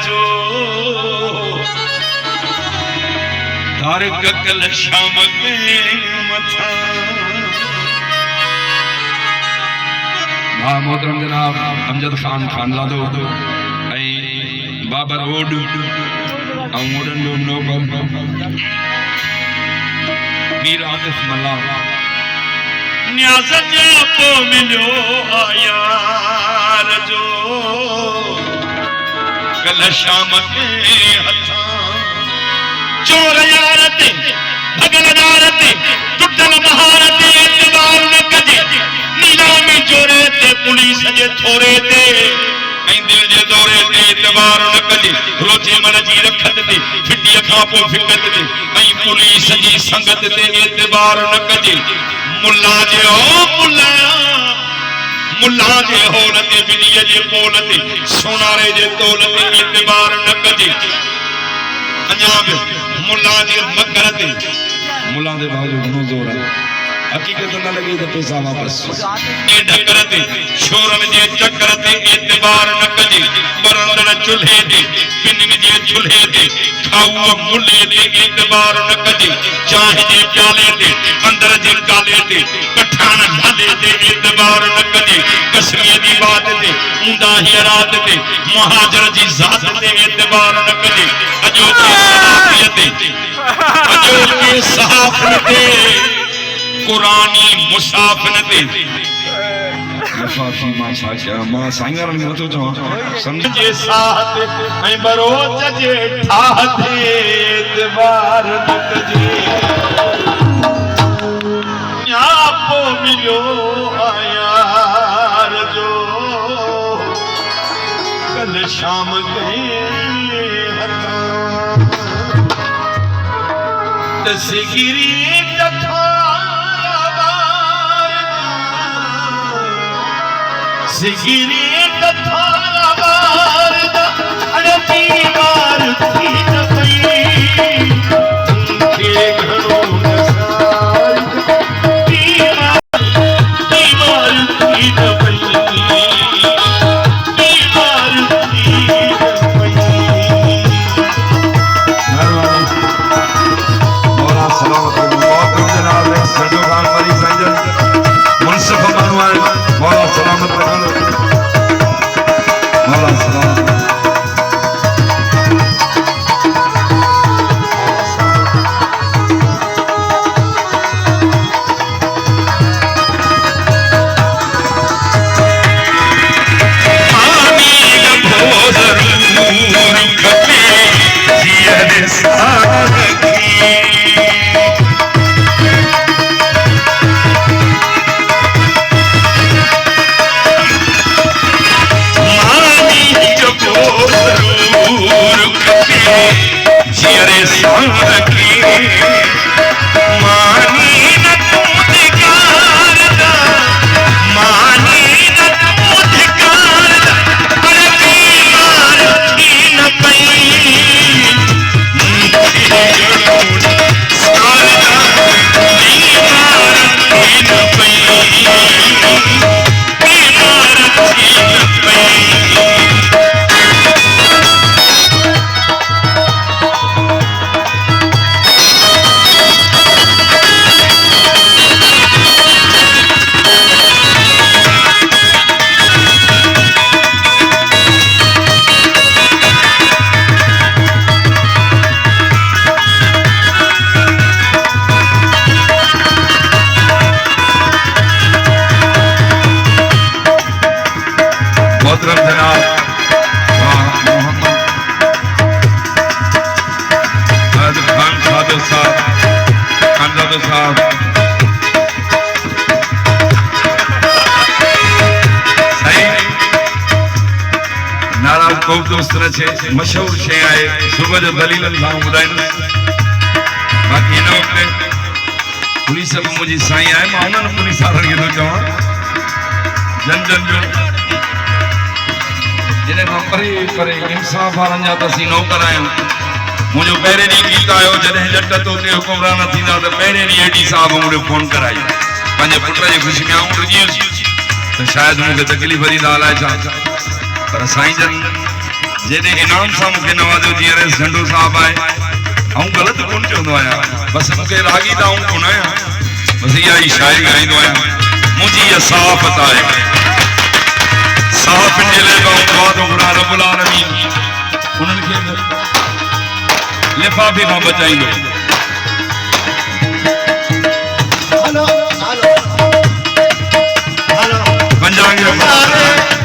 जो तारक कल शाम के मथा मोहतरम जनाब अमजद खान खानलादो बाबर ओड मोडन नोबल मीर आतिफ मल्ला न्याज़ जापो मिलो यार जो कल शाम के हथा चोर यारते भगल नारते टुटल महारते एतबार न कजे नीलामी जोरे ते पुलिस जे थोरे ते दिल जे दौरे ते एतबार न कजे रोजे मन जी रखत ते फिटी खापो फिकत ते पुलिस जी संगत ते एतबार न कजे मुल्ला जे ओ मुल्ला जे होल ते बिलिय जे पोल ते सोनारे जे तोल ते एतबार न कजे अजाब मुल्ला जे मकर ते मुल्ला दे बाजू घणो जोर है हकीकत न लगी तो पैसा वापस ए ढकर ते शोरन जे चक्कर ते एतबार न कजे बरंदड़ चूल्हे ते पिनिन जे चूल्हे ते खाऊ मुल्ले ते एतबार न कजे चाह जे प्याले ते अंदर जे काले ते पठान ढाले ते एतबार न कजे कसरिये दी बात ते मुंडा ही रात ते महाजर जी जात ते एतबार न कजे अजो के सहाफते कुरानी मुसाफनते मुसाफी मां साचा मां सांगर ने तो जो समझे साथ ऐ बरोच जे ठाते एतबार न कजे न्यापो मिलो यार जो कल शाम गए दसगिरी सिगिरी कथारा बार अरे दीवार थी न पई के घरो नसार दीवार थी न पई दीवार थी न पई मौला सलामत बहुत जनाब सजो खान वाली संजन मुनसिफ मनवार मौला सलामत रखो मौला सलामत मशहूर शे आए सुबह जो दलील ॿुधाईंदुसि बाक़ी हिन वक़्तु पुलिस में मुंहिंजी साईं आहे मां उन्हनि पुलिस वारनि खे थो चवां जन जो जॾहिं खां परे परे इंसाफ़ वारनि जा त असीं नौकर आहियूं मुझे पहले डी गीत आयो जॾहिं जट तोते हुकुमरान थींदा त पहिरें डी एडी साहब मुझे फोन कराई पंहिंजे पुट जी ख़ुशी में आऊं रुॼियुसि त शायदि मूंखे तकलीफ़ ॾींदा अलाए छा पर साईं जन जेडे इनाम सा मुके नवाजो जीअं रेस झंडो साहब आए ऐं गलत कोन चवंदो आहियां बस मुके रागी दा हूं कोन आहियां बस इहा ई शायरी ॻाईंदो आहियां मुंहिंजी इहा साफ़त आहे साफ़ जे लाइ मां दुआ थो घुरां रब्बुल आलमीन उन्हनि खे लिफ़ाफ़े खां बचाईंदो हेलो हेलो हेलो पंजांगे